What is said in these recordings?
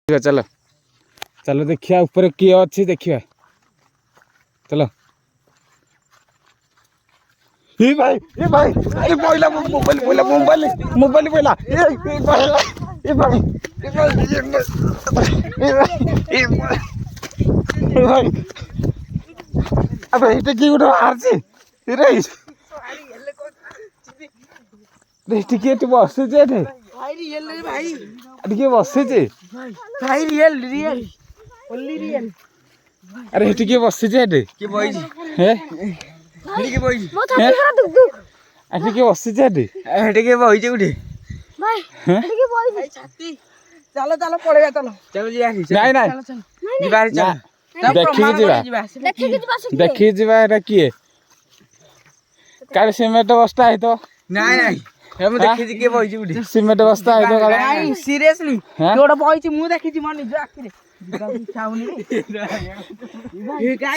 चलो चलो देखिए ऊपर किए अच्छी देखिए चलो ये भाई अरे बोला मोबाइल बोला ये भाई अबे এটা কি উঠো হারছি রে টিকে একটু বসেছে রে ভাই রিয়েল রে ভাই টিকে বসেছে ভাই রিয়েল ওনলি রিয়েল আরে টিকে বসেছে রে কি বইছি হ্যাঁ কি বইছি মো থাকি করা দুক দুক আরে টিকে বসেছে রে হেটে কি বইছি উঠে ভাই হ্যাঁ এটা কি বই ভাই ছাতি চলো পড়ে যা চলো জি আসি নাই নাই ଯିବା না ଦେଖିକି ଯିବା ଦେଖିକି ଯିବା ସେଠି ଦେଖିକି ଯିବା এটা কি কাল সিমেন্ট বস্তা হইতো ନାଇଁ ମୁଁ ଦେଖିଛି କିଏ ବଇଛି ଉଠି সিমেন্ট বস্তা হইতো কাল ନାଇଁ ସିରିୟସଲି হ্যাঁ? କିଏ ଗୋଟେ ବଇଛି ମୁଁ ଦେଖିଛି ମୋ ନିଜ ଆଖିରେ ଯିବାକୁ ଇଚ୍ଛା ହଉନି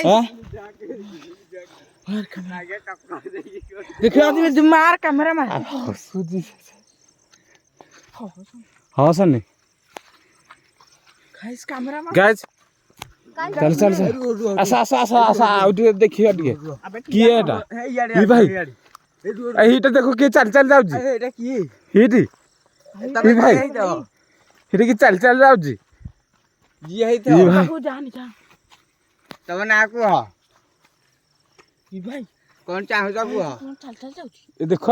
হ্যাঁ ଦେଖିବ তুমি ମାର କ୍ୟାମେରା ମାର ହସୁଛି ହଁ ସନି ଗାଇସ୍ କ୍ୟାମେରା ମାର ଗାଇজ चल चल चल आसा आसा आसा आसा आउ ଟିକେ ଦେଖିବା ଟିକେ କିଏ ଏଟା ଏ ଭାଇ এইটা দেখো কে চাল চাল যাଉଛି ଏଇଟା କିଏ এইটি ତମେ ଭାଇ। କିଏ ହେଇଥିବ ଏଇଟା କି ଚାଲ ଚାଲ ଯାଉଛି ଯିଏ ଏ ହେଇଥିବ ଭାଇ ଜାଣି ତମ ନାଁ କୁହ କି ଭାଇ କଣ ଚାହୁଁଛ କୁହ ଚାଲ ଚାଲ ଯାଉଛି ଏ ଦେଖ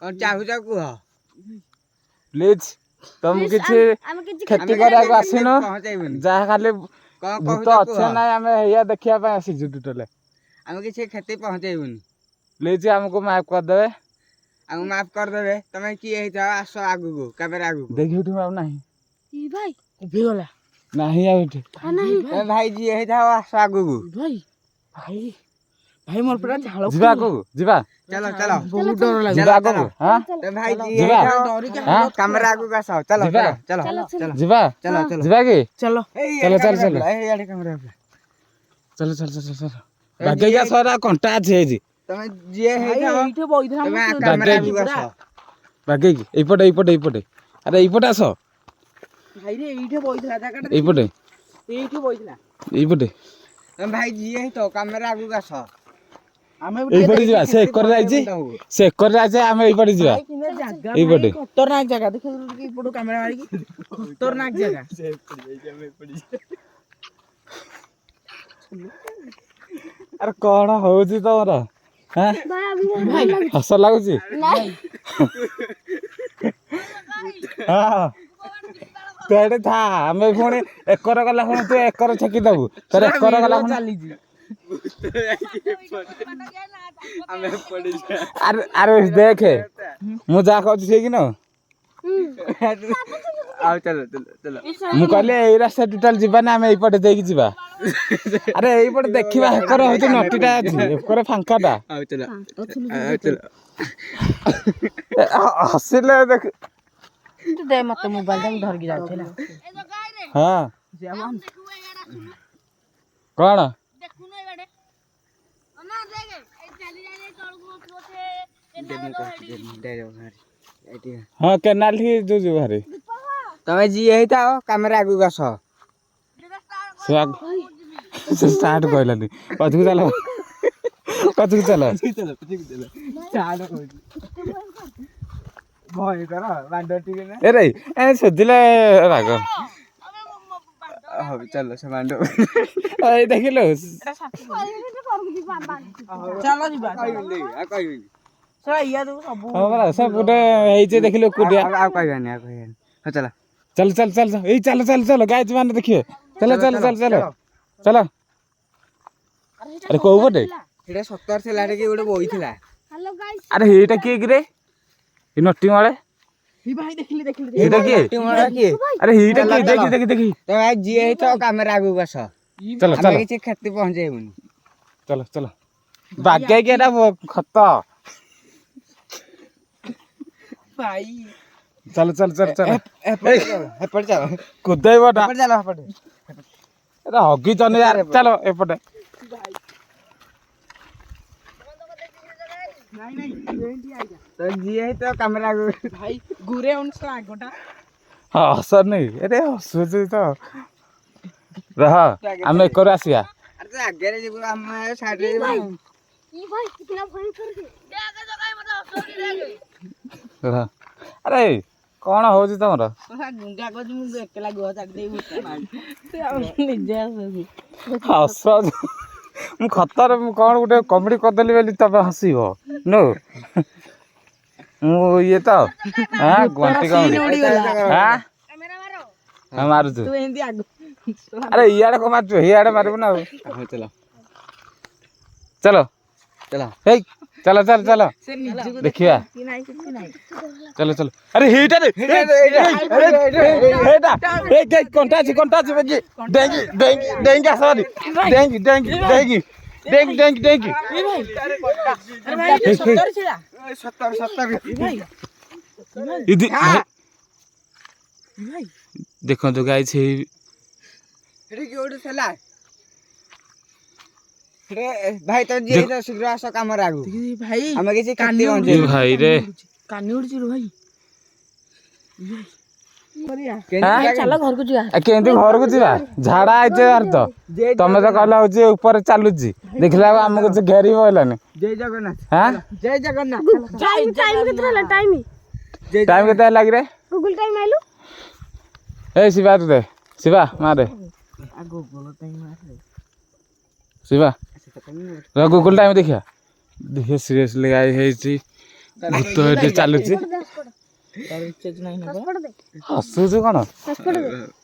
କଣ ଚାହୁଁଛ କୁହ ପ୍ଲିଜ ତମକୁ କିଛି ଆମେ କିଛି କ୍ଷତି କରିବାକୁ ଆସିନୁ ପହଞ୍ଚେଇବୁନି ଯାହା ଖାଲି କଣ ଭୂତ କହୁଛ ଅଛି କୁହ ନାଇଁ ଆମେ ଏଇଆ ଦେଖିବା ପାଇଁ ଆସିଛୁ ଟୋଟାଲ ଆମେ କିଛି କ୍ଷତି ପହଞ୍ଚେଇବୁନି ପ୍ଲିଜ ଆମକୁ ମାଫ କରିଦେବେ ଆମକୁ ମାଫ କରିଦେବେ ତମେ କିଏ ହେଇଥିବ ଆସ ଆଗକୁ କ୍ୟାମେରା ଆଗକୁ ଦେଖି ଉଠି ଆଉ ନାହିଁ ଇ ଭାଇ ଉଭିଗଲା ନାହିଁ ଆଉ ଏଠି ନାହିଁ ତମେ ଭାଇ ଯିଏ ହେଇଥାଅ ଆସ ଆଗକୁ ଭାଇ ଭାଇ ଭାଇ ମୋର ପୁରା ଝାଳ ଯିବା ଆଗକୁ ଯିବା ଚାଲ ଚାଲ ବହୁତ ଡର ଯିବା ଆଗକୁ ହଁ ତମେ ଭାଇ ଯିଏ ଯିବା। ହେଇଥାଅ ହଁ? କ୍ୟାମେରା ଆଗକୁ ଆସ ଚାଲ ଯିବା। ଚାଲ ଚାଲ ଚାଲ ଯିବା ଚାଲ ଚାଲ ଯିବା କି ଚାଲ ଚାଲ, ଚାଲ, ଚାଲ। ଏଇଆଡେ କ୍ୟାମେରା ଚାଲ ଚାଲ ଚାଲ ଚାଲ ବାଗେଇକା ସରା କଣ୍ଟା ଅଛି ହେଇଛି ତମେ ଯିଏ ହେଇଥାଅ ଏଇଠି ବଇଥିଲା ତମେ ମୁଁ କ୍ୟାମେରା ବାଗେଇକି। ଆଗକୁ ଆସ ବାଗେଇକି ଏଇପଟେ ଆରେ ଏଇପଟେ ଆସ ଭାଇ ରେ ଏଇଠି ବଇଥିଲା ଜାଗାଟା ଏଇପଟେ ଏଇଠି ବଇଥିଲା ଏଇପଟେ ତମେ ଭାଇ ଯିଏ ହେଇଥାଅ କ୍ୟାମେରା ଆଗକୁ ଆସ ଆମେ ଏଇପଟେ ଯିବା ସେ ଏକରେ ଯାଇଛି ସେ ଏକରେ ଯାଇଛି ଆମେ ଏଇପଟେ ଯିବା ଜାଗା ଏଇପଟେ ଖତରନାକ ଜାଗା ଦେଖ ଏପଟୁ କ୍ୟାମେରା ମାରିକି ଖତରନାକ ଜାଗା ଆରେ କଣ ହଉଛି ତମର ହଁ ହସ ଲାଗୁଛି ନାଇଁ ହଁ ତୁ ଏଠି ଥା ଆମେ ପୁଣି ଏକର ଗଲା ପୁଣି ତୁ ଏକର ଛେକି ଦବୁ ତୋର ଏକର ଗଲା ପୁଣି ଚାଲିଛି ଆରେ ଆରେ ଦେଖେ ମୁଁ ଯାହା କହୁଛି ଠିକ ନ ଆଉ ଚାଲ ମୁଁ କହିଲି ଏଇ ରାସ୍ତା ଟୋଟାଲ ଯିବା ନା ଆମେ ଏଇପଟେ ଦେଇକି ଯିବା ଆରେ ଏଇପଟେ ଦେଖିବା ଏକର ହଉଛି ନଟିଟା ଅଛି ଏକର ଫାଙ୍କାଟା ଆଉ ଚାଲ ହସିଲେ ଦେଖ ତୁ ଦେ ମତେ ମୋବାଇଲ ଟା ମୁଁ ଧରିକି ଯାଉଛି ହେଲା ହଁ କଣ ଦେଖୁନ ଏଇଆଡେ ଅନା ଦେଖ ଏଇ ଚାଲି ଯାଇ ତଳକୁ ଉଠୁଛେ ହଁ କେନାଲ ଠିକ ଯୋଉ ଯିବ ଭାରି ତମେ ଯିଏ ହେଇଥାଅ କ୍ୟାମେରା ଆଗକୁ ଆସ ସେ ଷ୍ଟାର୍ଟ କହିଲାନି ପଛକୁ ଚାଲ ଭୟ କର ବାଣ୍ଡ ଟିକେ ନା ଏରେ ଏ ସେଦିଲେ ରାଗ ହଉ ଚାଲ ସେ ବାଣ୍ଡ ଏଇ ଦେଖିଲୁ ଚାଲ ଯିବା କହିବିନି ଇଆ ସବୁ ସବୁ ହଁ ପରା ସେ ଗୋଟେ ହେଇଛି ଦେଖିଲୁ ଏକୁଟିଆ ଆଉ କହିବାନି ହଉ ଚାଲ ଚାଲ ଚାଲ ଚାଲ ଚାଲ ଏଇ ଚାଲ ଚାଲ ଚାଲ ଗାଈ ମାନେ ଦେଖିବେ ଚାଲ ଚାଲ ଚାଲ ଚାଲ ଚାଲ ଆରେ କୋଉ ପଟେ ଏଇଟା ସତର ଥିଲା କି ଗୋଟେ ବଇଥିଲା ହ୍ୟାଲୋ ଗାଇସ୍ ଆରେ ହେଇଟା କିଏ କିରେ ଏ ନଟି ମାଳେ ଭାଇ ଦେଖିଲି ହେଇଟା କିଏ କିଏ ଆରେ ହେଇଟା କିଏ ଦେଖି ତମେ ଭାଇ ଯିଏ ହେଇଥାଅ କ୍ୟାମେରା ଆଗକୁ ଆସ ଚାଲ ଆମେ ଚାଲ କିଛି କ୍ଷତି ପହଞ୍ଚେଇବୁନି ଚାଲ ଚାଲ ବାଗେଇକି ଏଟା ଖତ ଭାଇ ଚାଲ ଚାଲ ଚାଲ ଚାଲ ଏପଟେ ଚାଲ କୁଦେଇବଟା ଏପଟେ ଚାଲ ଏପଟେ ଏଟା ହଗିଚନି ୟାର ଚାଲ ଏପଟେ ତ ଯିଏ ହେଇଥାଅ କ୍ୟାମେରା ଆଗକୁ ଭାଇ ଗୁରେ ଅନୁସାର ଆଗଟା ହସନି ଏରେ ହସୁଛି ତ ରହ ଆମେ ଏକରୁ ଆସିବା ଆରେ ତୁ ଆଗରେ ଯିବୁ ଆମେ ସାଇଡରେ ଯିବୁ ई भाई कितना भयंकर है देख जगह मत हंसोगी देख ରହ ଆରେ କଣ ହଉଛି ତମର ଗୁଣ୍ଡା କହୁଛି ମୁଁ ଏକଲା ଗୁହ ଚାଟି ଦେଇ ନିଜେ ହସୁଛି ହସ ମୁଁ ଖତର ମୁଁ କଣ ଗୋଟେ କମେଡି କରିଦେଲି ବୋଲି ତମେ ହସିବ ନୋ ମୁଁ ଇଏ ତ ହଁ ଗଣ୍ଟି କମେଡି ହଁ कैमरा मारो ହଁ ମାରୁଛୁ ତୁ ଏମିତି ଆଗ ଆରେ ଇଆଡେ କଣ ମାରୁଛୁ ଇଆଡେ ମାରିବୁ ନା ଆଉ ଚାଲ ଚାଲ ଚାଲ ହେଇ ଚାଲ ଚାଲ ଚାଲ ସେ ନିଜକୁ ଦେଖିବା କି ନାହିଁ କିଛି ନାହିଁ ଚାଲ ଚାଲ ଆରେ ହେଇଟାରେ ହେଇଟା କଣ୍ଟା ଅଛି ବାକି ଡେଙ୍ଗି ଡେଙ୍ଗି ଡେଙ୍ଗି ଆସ ଭାରି dengue dengue dengue dengue dengue dengue ସତର ଇଦି ଦେଖନ୍ତୁ ଗାଈ ସେଇ ଏଠି କିଏ ଗୋଟେ ଥିଲା ଭାଇ ତ ଯିଏ ଶୀଘ୍ର ଆସ କାମରେ ଆଗୁ ଭାଇ ଆମେ କିଛି କାଟି ଏ ଭାଇ ରେ କାନି ଉଡୁଛି ଭାଇ चलो घर को जा କେମିତି ଘରକୁ ଯିବା ଝାଡା ହେଇଛେ ତ ତମେ ତ କହିଲା ହଉଛି ଉପରେ ଚାଲୁଛି ଦେଖିଲା ବେଳକୁ ଆମକୁ କିଛି ଘେରି ପଇଲାନି ଜୟ ଜଗନ୍ନାଥ ହଁ ଜୟ ଜଗନ୍ନାଥ टाइम टाइम कितना है टाइम ଟାଇମ କେତେ ଲାଗି ରେ गूगल टाइम आइलो ଏ ଶିବା ତୁ ଦେ ଶିବା ମାରେ ଶିବା ଗୁଗୁଲ ଟାଇମ ଦେଖିବା ଦେଖିବା ସିରିୟସଲି ଗାଈ ହେଇଛି ଭୂତ ଏଠି ଚାଲୁଛି पासपोर्ट दे ହସୁଛୁ କଣ पासपोर्ट दे